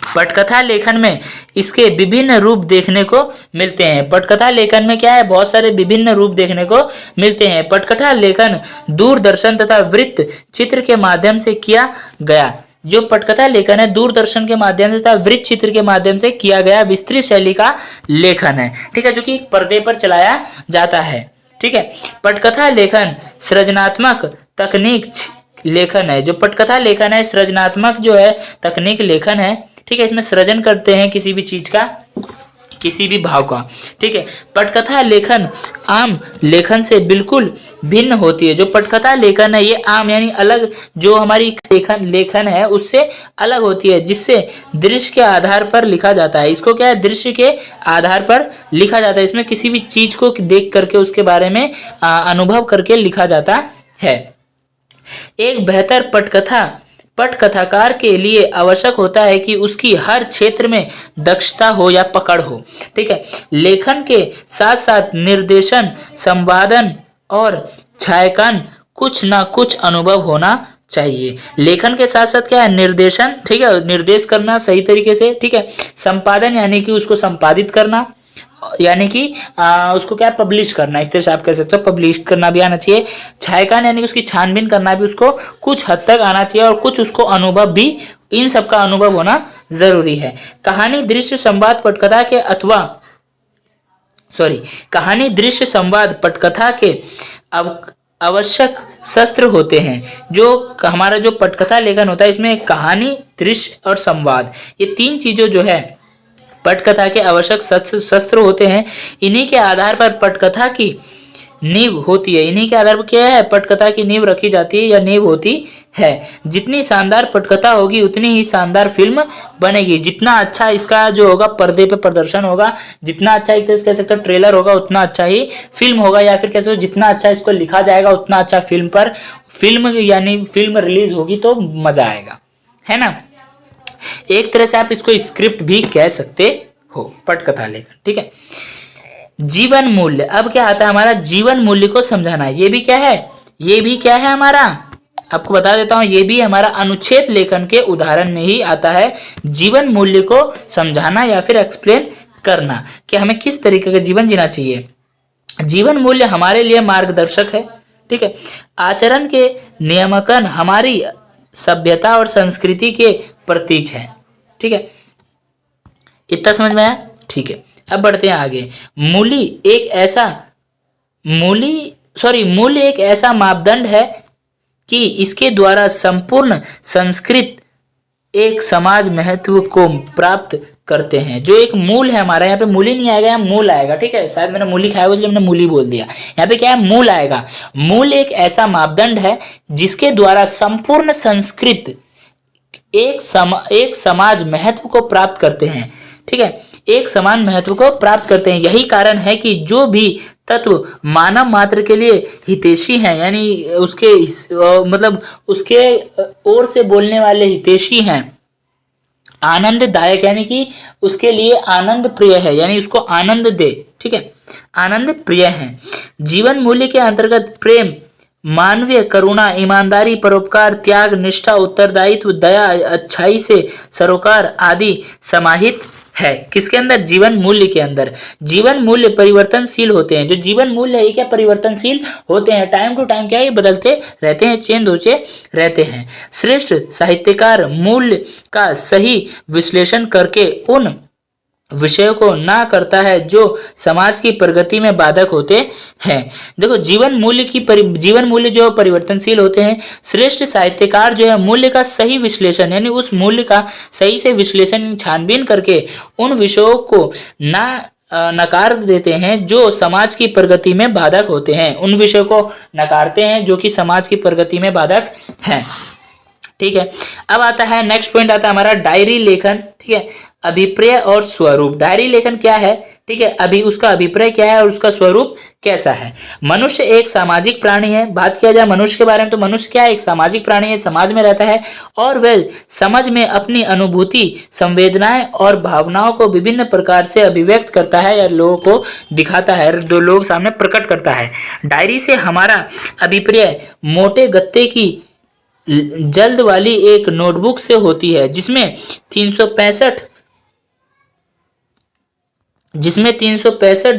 पटकथा लेखन में इसके विभिन्न रूप देखने को मिलते हैं। पटकथा लेखन में क्या है, बहुत सारे विभिन्न रूप देखने को मिलते हैं। पटकथा लेखन दूरदर्शन तथा वृत्त चित्र के माध्यम से किया गया। जो पटकथा लेखन है दूरदर्शन के माध्यम से तथा वृत्त चित्र के माध्यम से किया गया विस्तृत शैली का लेखन है, ठीक है, जो कि पर्दे पर चलाया जाता है, ठीक है। पटकथा लेखन सृजनात्मक तकनीक लेखन है। जो पटकथा लेखन है सृजनात्मक जो है तकनीक लेखन है, ठीक है। इसमें सृजन करते हैं किसी भी चीज का, किसी भी भाव का, ठीक है। पटकथा लेखन आम लेखन से बिल्कुल भिन्न होती है। जो पटकथा लेखन है ये आम यानी अलग, जो हमारी लेखन है उससे अलग होती है, जिससे दृश्य के आधार पर लिखा जाता है। इसको क्या है, दृश्य के आधार पर लिखा जाता है। इसमें किसी भी चीज को देख करके उसके बारे में अनुभव करके लिखा जाता है। एक बेहतर पटकथाकार के लिए आवश्यक होता है कि उसकी हर क्षेत्र में दक्षता हो या पकड़ हो, ठीक है। लेखन के साथ साथ निर्देशन, संवादन और छायांकन कुछ ना कुछ अनुभव होना चाहिए। लेखन के साथ साथ क्या है, निर्देशन, ठीक है, निर्देश करना सही तरीके से, ठीक है। संपादन यानी कि उसको संपादित करना, यानी कि उसको क्या पब्लिश करना, एक तरह से आप कह सकते हो पब्लिश करना भी आना चाहिए। छायांकन यानी कि उसकी छानबीन करना भी उसको कुछ हद तक आना चाहिए, और कुछ उसको अनुभव भी, इन सब का अनुभव होना जरूरी है। कहानी दृश्य संवाद पटकथा के आवश्यक शस्त्र होते हैं। जो हमारा जो पटकथा लेखन होता है इसमें कहानी, दृश्य और संवाद, ये तीन चीजों जो है पटकथा के आवश्यक शस्त्र होते हैं। इन्हीं के आधार पर पटकथा की नींव होती है। इन्हीं के आधार पर क्या है, पटकथा की नींव रखी जाती है या नींव होती है। जितनी शानदार पटकथा होगी उतनी ही शानदार फिल्म बनेगी। जितना अच्छा इसका जो होगा पर्दे पे प्रदर्शन होगा, जितना अच्छा एक तरह से कह सकते हो ट्रेलर होगा, उतना अच्छा ही फिल्म होगा, या फिर कैसे जितना अच्छा इसको लिखा जाएगा उतना अच्छा फिल्म रिलीज होगी तो मजा आएगा, है ना। एक तरह से आप इसको स्क्रिप्ट भी कह सकते हो, पटकथा लेखन, ठीक है। जीवन मूल्य, अब क्या आता है हमारा, जीवन मूल्य को समझाना। ये भी क्या है हमारा, आपको बता देता हूं, ये भी हमारा अनुच्छेद लेखन के उदाहरण में ही आता है। जीवन मूल्य को समझाना या फिर एक्सप्लेन करना कि हमें किस तरीके का जीवन जीना चाहिए। जीवन मूल्य हमारे लिए मार्गदर्शक है, ठीक है। आचरण के नियमकन हमारी सभ्यता और संस्कृति के प्रतीक है, ठीक है। इतना समझ में आया, ठीक है। अब बढ़ते हैं आगे। मूल्य एक ऐसा मापदंड है कि इसके द्वारा संपूर्ण संस्कृत एक समाज महत्व को प्राप्त करते हैं। जो एक मूल है हमारा, यहाँ पे मूली नहीं आएगा, यहाँ मूल आएगा, ठीक है। शायद मैंने मूली खाया हुआ इसलिए मैंने मूली बोल दिया। यहाँ पे क्या है, मूल आएगा। मूल एक ऐसा मापदंड है जिसके द्वारा संपूर्ण संस्कृत एक समाज महत्व को प्राप्त करते हैं, ठीक है, एक समान महत्व को प्राप्त करते हैं। यही कारण है कि जो भी तत्व मानव मात्र के लिए हितैषी हैं, यानी उसके मतलब उसके ओर से बोलने वाले हितैषी हैं, आनंददायक यानी कि उसके लिए आनंद प्रिय है, यानी उसको आनंद दे, ठीक है, आनंद प्रिय है। जीवन मूल्य के अंतर्गत प्रेम, मानवीय करुणा, ईमानदारी, परोपकार, त्याग, निष्ठा, उत्तरदायित्व, दया, अच्छाई से सरोकार आदि समाहित है। किसके अंदर, जीवन मूल्य के अंदर। जीवन मूल्य परिवर्तनशील होते हैं। जो जीवन मूल्य है ये क्या, परिवर्तनशील होते हैं, टाइम टू टाइम क्या है, बदलते रहते हैं, चेंज होते रहते हैं। श्रेष्ठ साहित्यकार मूल्य का सही विश्लेषण करके उन विषयों को ना करता है जो समाज की प्रगति में बाधक होते हैं। देखो जीवन मूल्य जो परिवर्तनशील होते हैं। श्रेष्ठ साहित्यकार जो है मूल्य का सही विश्लेषण यानी उस मूल्य का सही से विश्लेषण छानबीन करके उन विषयों को नकार देते हैं जो समाज की प्रगति में बाधक होते हैं। उन विषयों को नकारते हैं जो कि समाज की प्रगति में बाधक हैं, ठीक है। अब आता है नेक्स्ट पॉइंट, आता है हमारा डायरी लेखन, ठीक है। अभिप्राय और स्वरूप। डायरी लेखन क्या है, ठीक है, अभी उसका अभिप्राय क्या है और उसका स्वरूप कैसा है। मनुष्य एक सामाजिक प्राणी है। बात किया जाए मनुष्य के बारे में तो मनुष्य क्या है, एक सामाजिक प्राणी है, समाज में रहता है और वह समझ में अपनी अनुभूति, संवेदनाएं और भावनाओं को विभिन्न प्रकार से अभिव्यक्त करता है या लोगों को दिखाता है, दो लोग सामने प्रकट करता है। डायरी से हमारा अभिप्राय मोटे गत्ते की जल्द वाली एक नोटबुक से होती है जिसमें 365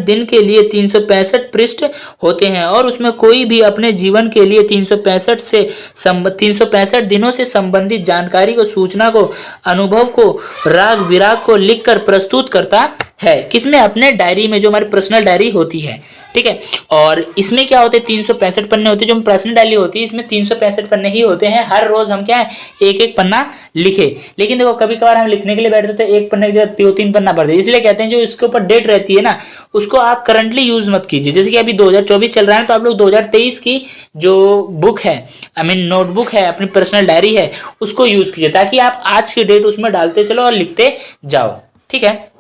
दिन के लिए 365 पृष्ठ होते हैं और उसमें कोई भी अपने जीवन के लिए 365 दिनों से संबंधित जानकारी को, सूचना को, अनुभव को, राग विराग को लिखकर प्रस्तुत करता है। किसमें, अपने डायरी में, जो हमारी पर्सनल डायरी होती है, ठीक है। और इसमें क्या होते हैं, 365 पन्ने होते हैं। जो पर्सनल डायरी होती है इसमें 365 पन्ने ही होते हैं। हर रोज हम क्या है, एक एक पन्ना लिखे। लेकिन देखो कभी कभार हम लिखने के लिए बैठते तो एक पन्ने की जगह 2-3 पन्ना भर देते, इसलिए कहते हैं जो इसके ऊपर डेट रहती है ना उसको आप करंटली यूज मत कीजिए। जैसे कि अभी 2024 चल रहा है तो आप लोग 2023 की जो बुक है, आई मीन नोटबुक है, अपनी पर्सनल डायरी है, उसको यूज कीजिए ताकि आप आज की डेट उसमें डालते चलो और लिखते जाओ, ठीक है।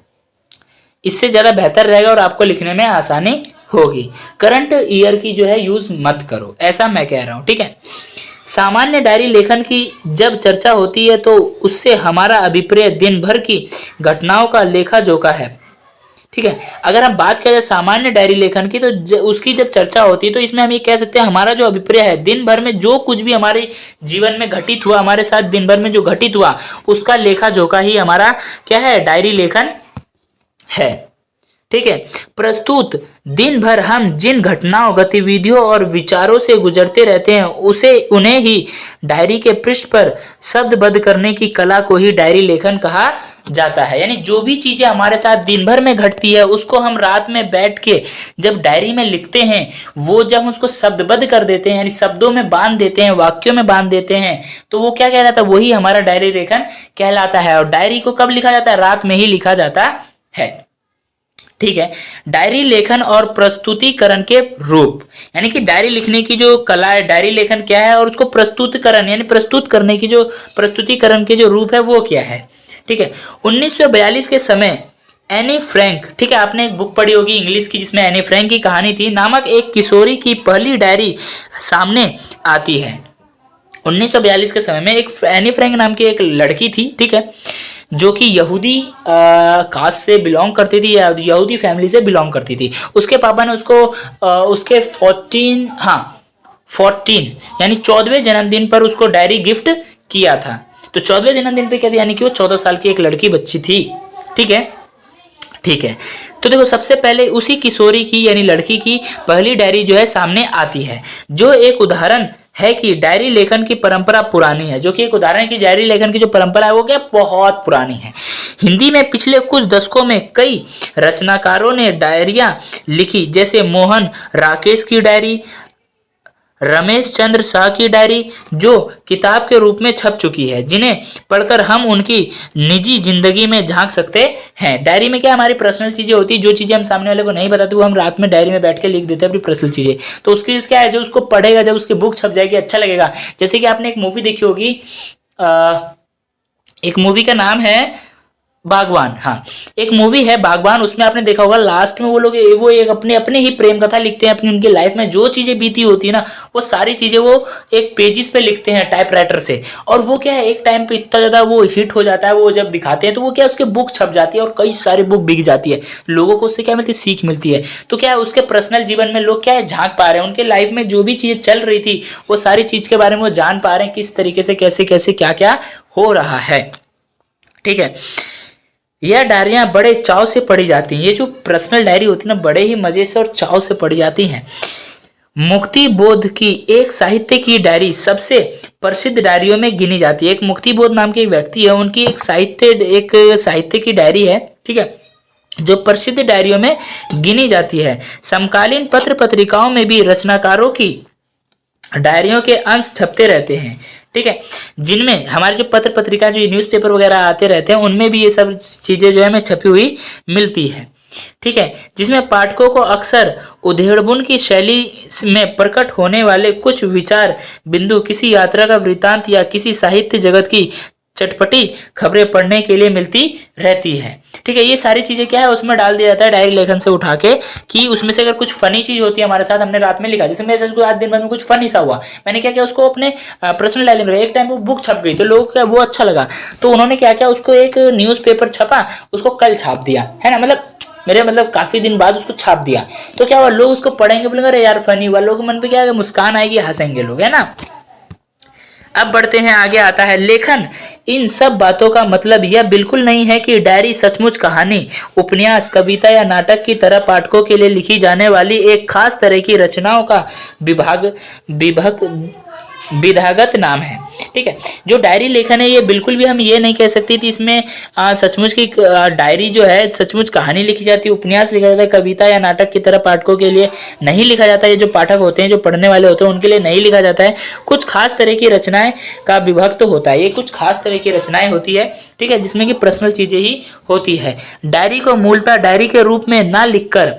इससे ज्यादा बेहतर रहेगा और आपको लिखने में आसानी होगी। करंट ईयर की जो है यूज मत करो, ऐसा मैं कह रहा हूं, ठीक है। सामान्य डायरी लेखन की जब चर्चा होती है तो उससे हमारा अभिप्राय दिन भर की घटनाओं का लेखा जोखा है, ठीक है। अगर हम बात करें सामान्य डायरी लेखन की तो उसकी जब चर्चा होती है तो इसमें हम ये कह सकते हैं हमारा जो अभिप्राय है दिन भर में जो कुछ भी हमारे जीवन में घटित हुआ, हमारे साथ दिन भर में जो घटित हुआ उसका लेखा जोखा ही हमारा क्या है, डायरी लेखन है, ठीक है। प्रस्तुत दिन भर हम जिन घटनाओं, गतिविधियों और विचारों से गुजरते रहते हैं उन्हें ही डायरी के पृष्ठ पर शब्दबद्ध करने की कला को ही डायरी लेखन कहा जाता है। यानी जो भी चीजें हमारे साथ दिन भर में घटती है उसको हम रात में बैठ के जब डायरी में लिखते हैं, वो जब हम उसको शब्दबद्ध कर देते हैं यानी शब्दों में बांध देते हैं, वाक्यों में बांध देते हैं, तो वो क्या कहलाता है, वही हमारा डायरी लेखन कहलाता है। और डायरी को कब लिखा जाता है, रात में ही लिखा जाता है, ठीक है। डायरी लेखन और प्रस्तुतिकरण के रूप, यानी कि डायरी लिखने की जो कला है, डायरी लेखन क्या है और उसको प्रस्तुतिकरण यानी प्रस्तुत करने की जो प्रस्तुतिकरण के जो रूप है वो क्या है, ठीक है। 1942 के समय एनी फ्रैंक, ठीक है, आपने एक बुक पढ़ी होगी इंग्लिश की जिसमें एनी फ्रैंक की कहानी थी, नामक एक किशोरी की पहली डायरी सामने आती है। 1942 के समय में एक एनी फ्रैंक नाम की एक लड़की थी, ठीक है, जो कि यहूदी कास्ट से बिलोंग करती थी या यहूदी फैमिली से बिलोंग करती थी। उसके पापा ने उसको उसके 14 यानी 14वें जन्मदिन पर उसको डायरी गिफ्ट किया था। तो 14वें जन्मदिन पे क्या था, यानी कि वो 14 साल की एक लड़की बच्ची थी, ठीक है, ठीक है। तो देखो सबसे पहले उसी किशोरी की यानी लड़की की पहली डायरी जो है सामने आती है, जो एक उदाहरण है कि डायरी लेखन की परंपरा पुरानी है, जो कि एक उदाहरण है कि डायरी लेखन की जो परंपरा है वो क्या बहुत पुरानी है। हिंदी में पिछले कुछ दशकों में कई रचनाकारों ने डायरियां लिखी, जैसे मोहन राकेश की डायरी, रमेश चंद्र शाह की डायरी जो किताब के रूप में छप चुकी है, जिन्हें पढ़कर हम उनकी निजी जिंदगी में झांक सकते हैं। डायरी में क्या हमारी पर्सनल चीजें होती है, जो चीजें हम सामने वाले को नहीं बताते वो हम रात में डायरी में बैठ के लिख देते हैं अपनी पर्सनल चीजें। तो उसकी चीज क्या है, जो उसको पढ़ेगा, जब उसकी बुक छप जाएगी अच्छा लगेगा। जैसे कि आपने एक मूवी देखी होगी, एक मूवी का नाम है बागवान। हाँ, एक मूवी है बागवान, उसमें आपने देखा होगा लास्ट में वो एक अपने अपने ही प्रेम कथा लिखते हैं, अपनी उनकी लाइफ में जो चीजें बीती होती है ना, वो सारी चीजें वो एक पेजेस पे लिखते हैं टाइपराइटर से। और वो क्या है, एक टाइम पे इतना ज्यादा वो हिट हो जाता है, वो जब दिखाते हैं तो वो क्या उसके बुक छप जाती है और कई सारी बुक बिक जाती है। लोगों को उससे क्या मिलती है, सीख मिलती है। तो क्या है, उसके पर्सनल जीवन में लोग क्या है झांक पा रहे हैं, उनके लाइफ में जो भी चीजें चल रही थी वो सारी चीज के बारे में वो जान पा रहे हैं, किस तरीके से कैसे कैसे क्या क्या हो रहा है। ठीक है, यह डायरियां बड़े चाव से पढ़ी जाती हैं। ये जो पर्सनल डायरी होती है ना, बड़े ही मजे से और चाव से पढ़ी जाती हैं। मुक्ति बोध की एक साहित्य की डायरी सबसे प्रसिद्ध डायरियों में गिनी जाती है। एक मुक्ति बोध नाम के एक व्यक्ति है, उनकी एक साहित्य की डायरी है, ठीक है, जो प्रसिद्ध डायरियों में गिनी जाती है। समकालीन पत्र पत्रिकाओं में भी रचनाकारों की डायरियों के अंश छपते रहते हैं, ठीक है, जिनमें हमारे जो पत्र पत्रिका जो न्यूज़पेपर वगैरह आते रहते हैं उनमें भी ये सब चीजें जो है हमें छपी हुई मिलती है। ठीक है, जिसमें पाठकों को अक्सर उधेड़बुन की शैली में प्रकट होने वाले कुछ विचार बिंदु, किसी यात्रा का वृतांत या किसी साहित्य जगत की चटपटी खबरें पढ़ने के लिए मिलती रहती है। ठीक है, ये सारी चीजें क्या है उसमें डाल दिया जाता है डायरी लेखन से उठा के, कि उसमें से अगर कुछ फनी चीज होती है हमारे साथ, हमने रात में लिखा, जैसे मेरे साथ आज दिन भर में कुछ फनी सा हुआ, मैंने क्या किया उसको अपने पर्सनल डायरी में, एक टाइम वो बुक छप गई तो लोगों को वो अच्छा लगा, तो उन्होंने क्या किया उसको एक न्यूज़पेपर छपा, उसको कल छाप दिया, है ना, मतलब काफी दिन बाद उसको छाप दिया। तो क्या हुआ, लोग उसको पढ़ेंगे, बोलेंगे अरे यार फनी हुआ, लोगों के मन पे क्या मुस्कान आएगी, हंसेंगे लोग, है ना। अब बढ़ते हैं आगे, आता है लेखन। इन सब बातों का मतलब यह बिल्कुल नहीं है कि डायरी सचमुच कहानी, उपन्यास, कविता या नाटक की तरह पाठकों के लिए लिखी जाने वाली एक खास तरह की रचनाओं का विधागत नाम है। ठीक है, जो डायरी लेखन है ये बिल्कुल भी हम ये नहीं कह सकते कि इसमें सचमुच की डायरी जो है सचमुच कहानी लिखी जाती है, उपन्यास लिखा जाता है, कविता या नाटक की तरह पाठकों के लिए नहीं लिखा जाता है। ये जो पाठक होते हैं, जो पढ़ने वाले होते हैं, उनके लिए नहीं लिखा जाता है। कुछ खास तरह की रचनाएं का विभक्त तो होता है, ये कुछ खास तरह की रचनाएं होती है, ठीक है, जिसमें कि पर्सनल चीजें ही होती है। डायरी को मूलतः डायरी के रूप में ना लिखकर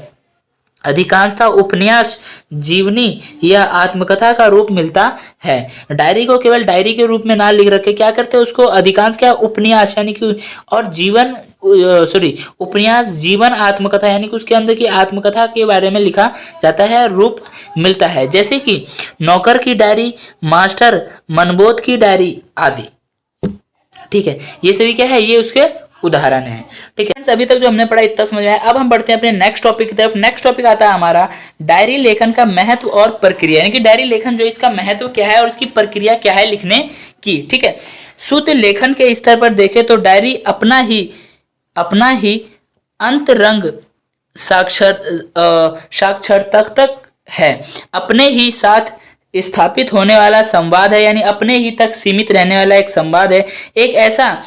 अधिकांशतः उपन्यास, जीवनी या आत्मकथा का रूप मिलता है। डायरी को केवल डायरी के रूप में ना लिख रखे, क्या करते हैं उसको अधिकांश क्या उपन्यास यानी कि और उपन्यास, जीवन, आत्मकथा यानी कि उसके अंदर की आत्मकथा के बारे में लिखा जाता है, रूप मिलता है, जैसे कि नौकर की डायरी, मास्टर मनबोध की डायरी आदि। ठीक है, ये सभी क्या है, ये उसके उदाहरण है। ठीक है, अभी तक जो हमने पढ़ा इतना समझ में आया। अब हम बढ़ते हैं अपने नेक्स्ट टॉपिक की तरफ। नेक्स्ट टॉपिक आता है हमारा डायरी लेखन का महत्व और प्रक्रिया, यानी कि डायरी लेखन जो इसका महत्व क्या है और इसकी प्रक्रिया क्या है लिखने की। ठीक है, शुद्ध लेखन के स्तर पर देखें तो डायरी अपना ही अंतरंग साक्षर तक है, अपने ही साथ स्थापित होने वाला संवाद है, यानी अपने ही तक सीमित रहने वाला एक संवाद है, एक ऐसा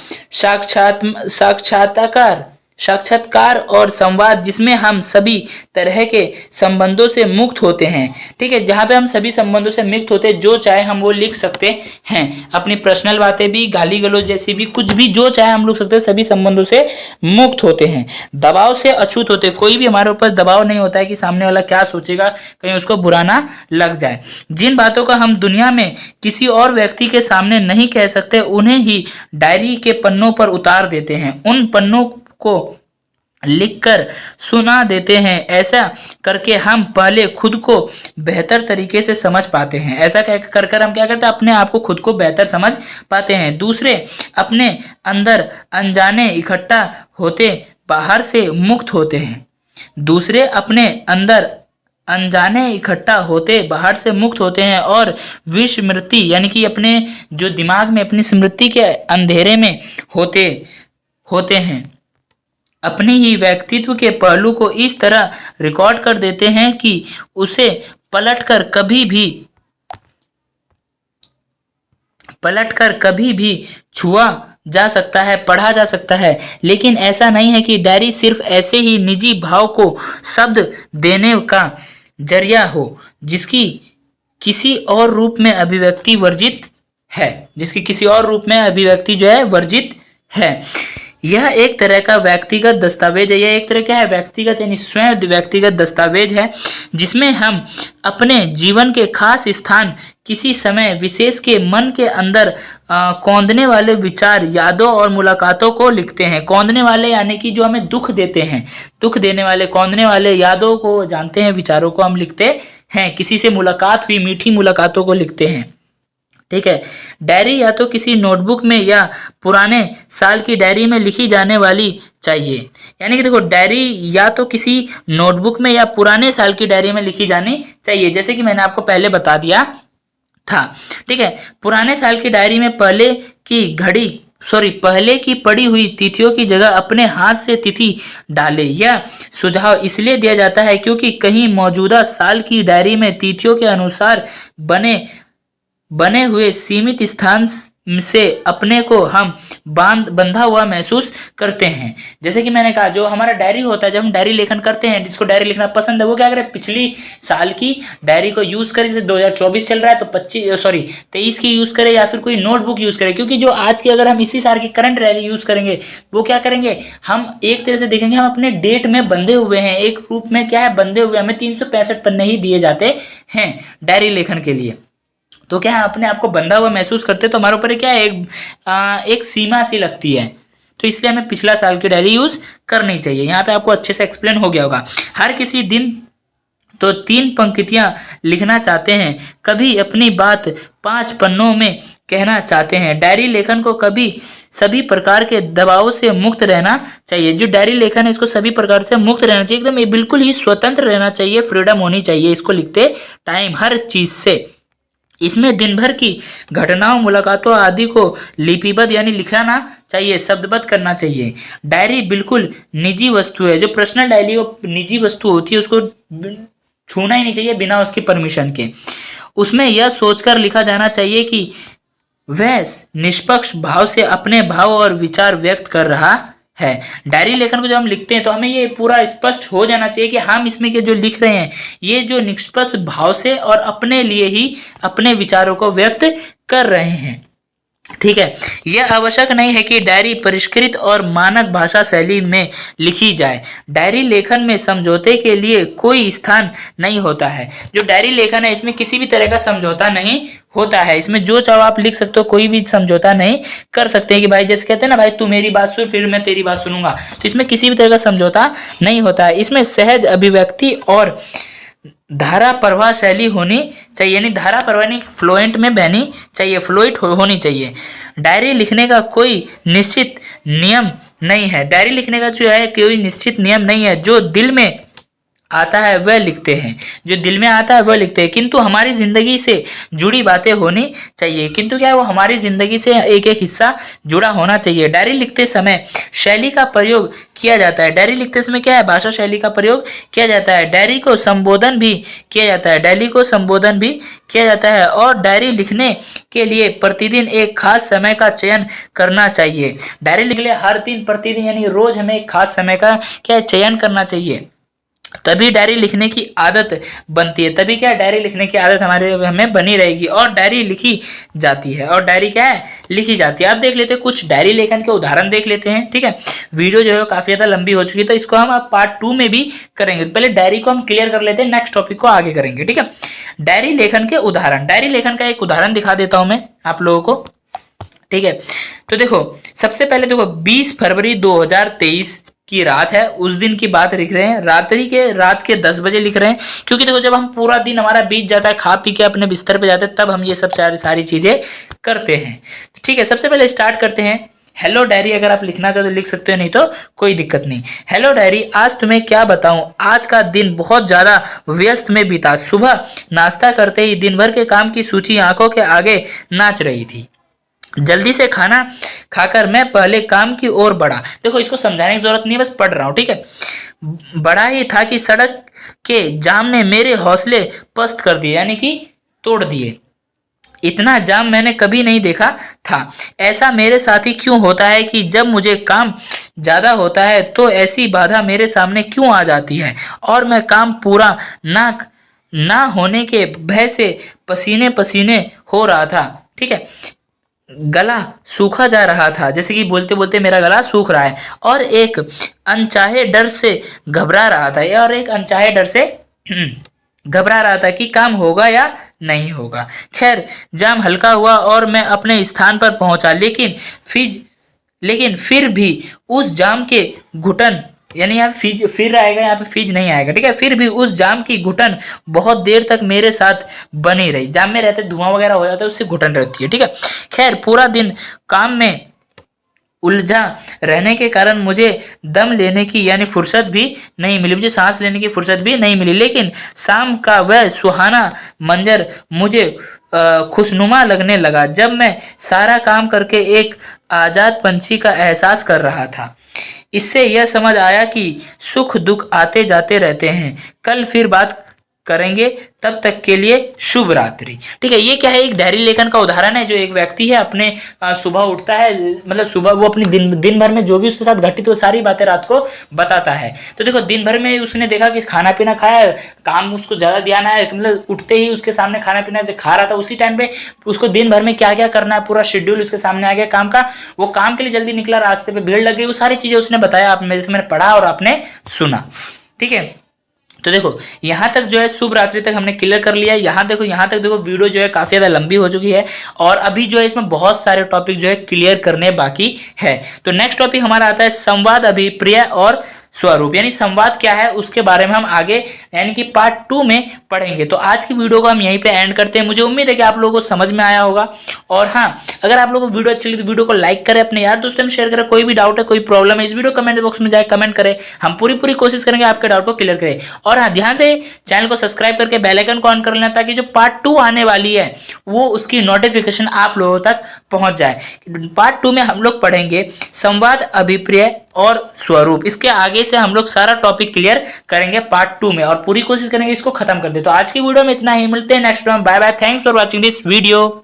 साक्षात्कार और संवाद जिसमें हम सभी तरह के संबंधों से मुक्त होते हैं। ठीक है, जहां पे हम सभी संबंधों से मुक्त होते हैं, जो चाहे हम वो लिख सकते हैं, अपनी पर्सनल बातें भी, गाली गलौज जैसी भी कुछ भी जो चाहे हम लिख सकते हैं, सभी संबंधों से मुक्त होते हैं, दबाव से अछूत होते हैं, कोई भी हमारे ऊपर दबाव नहीं होता है कि सामने वाला क्या सोचेगा, कहीं उसको बुरा ना लग जाए। जिन बातों का हम दुनिया में किसी और व्यक्ति के सामने नहीं कह सकते, उन्हें ही डायरी के पन्नों पर उतार देते हैं, उन पन्नों को लिखकर सुना देते हैं। ऐसा करके हम पहले खुद को बेहतर तरीके से समझ पाते हैं। ऐसा कर हम क्या करते हैं, अपने आप को खुद को बेहतर समझ पाते हैं। दूसरे अपने अंदर अनजाने इकट्ठा होते बाहर से मुक्त होते हैं। दूसरे अपने अंदर अनजाने इकट्ठा होते बाहर से मुक्त होते हैं और विस्मृति यानी कि अपने जो दिमाग में अपनी स्मृति के अंधेरे में होते हैं, अपने ही व्यक्तित्व के पहलू को इस तरह रिकॉर्ड कर देते हैं कि उसे पलटकर कभी भी छुआ जा सकता है, पढ़ा जा सकता है। लेकिन ऐसा नहीं है कि डायरी सिर्फ ऐसे ही निजी भाव को शब्द देने का जरिया हो, किसी और रूप में अभिव्यक्ति वर्जित है, जिसकी किसी और रूप में अभिव्यक्ति जो है वर्जित है। यह एक तरह का व्यक्तिगत दस्तावेज है। यह एक तरह क्या है? व्यक्तिगत यानी स्वयं व्यक्तिगत दस्तावेज है, जिसमें हम अपने जीवन के खास स्थान, किसी समय विशेष के मन के अंदर कौंधने वाले विचार, यादों और मुलाकातों को लिखते हैं। कौंधने वाले यानी कि जो हमें दुख देते हैं, दुख देने वाले, कौंधने वाले यादों को जानते हैं, विचारों को हम लिखते हैं। किसी से मुलाकात हुई, मीठी मुलाकातों को लिखते हैं। ठीक है। डायरी या तो किसी नोटबुक में या पुराने साल की डायरी में लिखी जाने वाली चाहिए। यानी कि देखो, डायरी या तो किसी नोटबुक में या पुराने साल की डायरी में लिखी जानी चाहिए, जैसे कि मैंने आपको पहले बता दिया था। ठीक है। पुराने साल की डायरी में पहले की पड़ी हुई तिथियों की जगह अपने हाथ से तिथि डालें। यह सुझाव इसलिए दिया जाता है क्योंकि कहीं मौजूदा साल की डायरी में तिथियों के अनुसार बने हुए सीमित स्थान से अपने को हम बंधा हुआ महसूस करते हैं। जैसे कि मैंने कहा, जो हमारा डायरी होता है, जब हम डायरी लेखन करते हैं, जिसको डायरी लिखना पसंद है, वो क्या करे, पिछली साल की डायरी को यूज करे। जैसे 2024 चल रहा है तो 23 की यूज करे, या फिर कोई नोटबुक यूज करे। क्योंकि जो आज की, अगर हम इसी साल की करंट डायरी यूज करेंगे, वो क्या करेंगे, हम एक तरह से देखेंगे हम अपने डेट में बंधे हुए हैं, एक रूप में क्या है, बंधे हुए। हमें 365 पन्ने ही दिए जाते हैं डायरी लेखन के लिए। तो क्या है, अपने आप को बंधा हुआ महसूस करते, तो हमारे ऊपर क्या है, एक सीमा सी लगती है। तो इसलिए हमें पिछला साल की डायरी यूज करनी चाहिए। यहाँ पे आपको अच्छे से एक्सप्लेन हो गया होगा। हर किसी दिन तो 3 पंक्तियां लिखना चाहते हैं, कभी अपनी बात 5 पन्नों में कहना चाहते हैं। डायरी लेखन को कभी सभी प्रकार के दबाव से मुक्त रहना चाहिए। जो डायरी लेखन है, इसको सभी प्रकार से मुक्त रहना चाहिए, एकदम बिल्कुल ही स्वतंत्र रहना चाहिए, फ्रीडम होनी चाहिए इसको लिखते टाइम, हर चीज से। इसमें दिन भर की घटनाओं, मुलाकातों आदि को लिपिबद्ध यानी लिखाना चाहिए, शब्दबद्ध करना चाहिए। डायरी बिल्कुल निजी वस्तु है। जो पर्सनल डायरी वो निजी वस्तु होती है, उसको छूना ही नहीं चाहिए बिना उसकी परमिशन के। उसमें यह सोचकर लिखा जाना चाहिए कि वह निष्पक्ष भाव से अपने भाव और विचार व्यक्त कर रहा है। डायरी लेखन को जब हम लिखते हैं तो हमें ये पूरा स्पष्ट हो जाना चाहिए कि हम इसमें के जो लिख रहे हैं, ये जो निष्पक्ष भाव से और अपने लिए ही अपने विचारों को व्यक्त कर रहे हैं। ठीक है। यह आवश्यक नहीं है कि डायरी परिष्कृत और मानक भाषा शैली में लिखी जाए। डायरी लेखन में समझौते के लिए कोई स्थान नहीं होता है। जो डायरी लेखन है, इसमें किसी भी तरह का समझौता नहीं होता है। इसमें जो चाहो आप लिख सकते हो, कोई भी समझौता नहीं कर सकते कि भाई, जैसे कहते हैं ना, भाई तू मेरी बात सुन फिर मैं तेरी बात सुनूंगा। तो इसमें किसी भी तरह का समझौता नहीं होता है। इसमें सहज अभिव्यक्ति और धारा प्रवाह शैली होनी चाहिए, यानी धारा प्रवाह नहीं, फ्लोएंट में बहनी चाहिए, फ्लोइट होनी चाहिए। डायरी लिखने का कोई निश्चित नियम नहीं है। डायरी लिखने का जो है कोई निश्चित नियम नहीं है। जो दिल में आता है वह लिखते हैं, जो दिल में आता है वह लिखते हैं। किंतु हमारी जिंदगी से जुड़ी बातें होनी चाहिए। किंतु क्या है, वो हमारी जिंदगी से एक एक हिस्सा जुड़ा होना चाहिए। डायरी लिखते समय शैली का प्रयोग किया जाता है। डायरी लिखते समय क्या है, भाषा शैली का प्रयोग किया जाता है। डायरी को संबोधन भी किया जाता है। डायरी को संबोधन भी किया जाता है। और डायरी लिखने के लिए प्रतिदिन एक खास समय का चयन करना चाहिए। डायरी लिखने के लिए हर दिन, प्रतिदिन यानी रोज हमें एक खास समय का क्या चयन करना चाहिए, तभी डायरी लिखने की आदत बनती है। तभी क्या, डायरी लिखने की आदत हमें बनी रहेगी और डायरी लिखी जाती है। और डायरी क्या है, लिखी जाती है। अब देख लेते हैं कुछ डायरी लेखन के उदाहरण देख लेते हैं। ठीक है। वीडियो जो है काफी ज्यादा लंबी हो चुकी है, तो इसको हम अब पार्ट 2 में भी करेंगे। पहले डायरी को हम क्लियर कर लेते हैं, नेक्स्ट टॉपिक को आगे करेंगे। ठीक है। डायरी लेखन के उदाहरण। डायरी लेखन का एक उदाहरण दिखा देता हूं मैं आप लोगों को। ठीक है। तो देखो, सबसे पहले देखो, 20 फरवरी 2023 की रात है, उस दिन की बात लिख रहे हैं। रात के 10 बजे लिख रहे हैं, क्योंकि देखो जब हम पूरा दिन हमारा बीत जाता है, खा पी के अपने बिस्तर पे जाते हैं, तब हम ये सब सारी चीजें करते हैं। ठीक है। सबसे पहले स्टार्ट करते हैं। हेलो डायरी, अगर आप लिखना चाहो तो लिख सकते हो, नहीं तो कोई दिक्कत नहीं। हेलो डायरी, आज तुम्हें क्या बताऊं, आज का दिन बहुत ज्यादा व्यस्त में बीता। सुबह नाश्ता करते ही दिन भर के काम की सूची आंखों के आगे नाच रही थी। जल्दी से खाना खाकर मैं पहले काम की ओर बढ़ा। देखो, इसको समझाने की जरूरत नहीं है, बस पढ़ रहा हूं। ठीक है। बड़ा ही था कि सड़क के जाम ने मेरे हौसले पस्त कर दिए, यानी कि तोड़ दिए। इतना जाम मैंने कभी नहीं देखा था। ऐसा मेरे साथ ही क्यों होता है कि जब मुझे काम ज्यादा होता है तो ऐसी बाधा मेरे सामने क्यों आ जाती है और मैं काम पूरा ना होने के भय से पसीने पसीने हो रहा था। ठीक है, गला सूखा जा रहा था, जैसे कि बोलते बोलते मेरा गला सूख रहा है, और एक अनचाहे डर से घबरा रहा था, और एक अनचाहे डर से घबरा रहा था कि काम होगा या नहीं होगा। खैर, जाम हल्का हुआ और मैं अपने स्थान पर पहुंचा, लेकिन फिर भी उस जाम के घुटन, यानी यहाँ फिज फिर आएगा, यहाँ पे फिज नहीं आएगा। ठीक है, फिर भी उस जाम की घुटन बहुत देर तक मेरे साथ बनी रही। जाम में रहते धुआं वगैरह हो जाता है, उससे घुटन रहती है। ठीक है, खैर पूरा दिन काम में उलझा रहने के कारण मुझे दम लेने की यानी फुर्सत भी नहीं मिली, मुझे सांस लेने की फुर्सत भी नहीं मिली। लेकिन शाम का वह सुहाना मंजर मुझे खुशनुमा लगने लगा, जब मैं सारा काम करके एक आजाद पंछी का एहसास कर रहा था। इससे यह समझ आया कि सुख दुख आते जाते रहते हैं। कल फिर बात करेंगे, तब तक के लिए शुभ रात्रि। ठीक है, ये क्या है, एक डायरी लेखन का उदाहरण है, जो एक व्यक्ति है अपने सुबह उठता है, मतलब सुबह वो अपनी दिन भर में जो भी उसके साथ घटित वो सारी बातें रात को बताता है। तो देखो, दिन भर में उसने देखा कि खाना पीना खाया, काम उसको ज्यादा ध्यान आया, मतलब उठते ही उसके सामने खाना पीना जो खा रहा था उसी टाइम पे उसको दिन भर में क्या क्या करना है पूरा शेड्यूल उसके सामने आ गया काम का। वो काम के लिए जल्दी निकला, रास्ते पे भीड़ लग गई, वो सारी चीजें उसने बताया, आप मेरे से मैंने पढ़ा और आपने सुना। ठीक है, तो देखो यहाँ तक जो है शुभ रात्रि तक हमने क्लियर कर लिया है। यहाँ तक देखो वीडियो जो है काफी ज्यादा लंबी हो चुकी है, और अभी जो है इसमें बहुत सारे टॉपिक जो है क्लियर करने बाकी है। तो नेक्स्ट टॉपिक हमारा आता है संवाद, अभिप्राय और स्वरूप, यानी संवाद क्या है उसके बारे में हम आगे यानी कि पार्ट 2 में पढ़ेंगे। तो आज की वीडियो को हम यहीं पे एंड करते हैं। मुझे उम्मीद है कि आप लोगों को समझ में आया होगा, और हाँ, अगर आप लोगों को वीडियो अच्छी लगी तो वीडियो को लाइक करें, अपने यार दोस्तों में शेयर करें। कोई भी डाउट है, कोई प्रॉब्लम है, इस वीडियो कमेंट बॉक्स में जाए कमेंट करें, हम पूरी कोशिश करेंगे आपके डाउट को क्लियर करें। और हाँ, ध्यान से चैनल को सब्सक्राइब करके बेल आइकन को ऑन कर लेना, ताकि जो पार्ट 2 आने वाली है वो उसकी नोटिफिकेशन आप लोगों तक पहुंच जाए। पार्ट 2 में हम लोग पढ़ेंगे संवाद, अभिप्राय और स्वरूप। इसके आगे से हम लोग सारा टॉपिक क्लियर करेंगे पार्ट 2 में, और पूरी कोशिश करेंगे इसको खत्म कर दे। तो आज की वीडियो में इतना ही, मिलते हैं next time, bye bye, thanks for watching this video.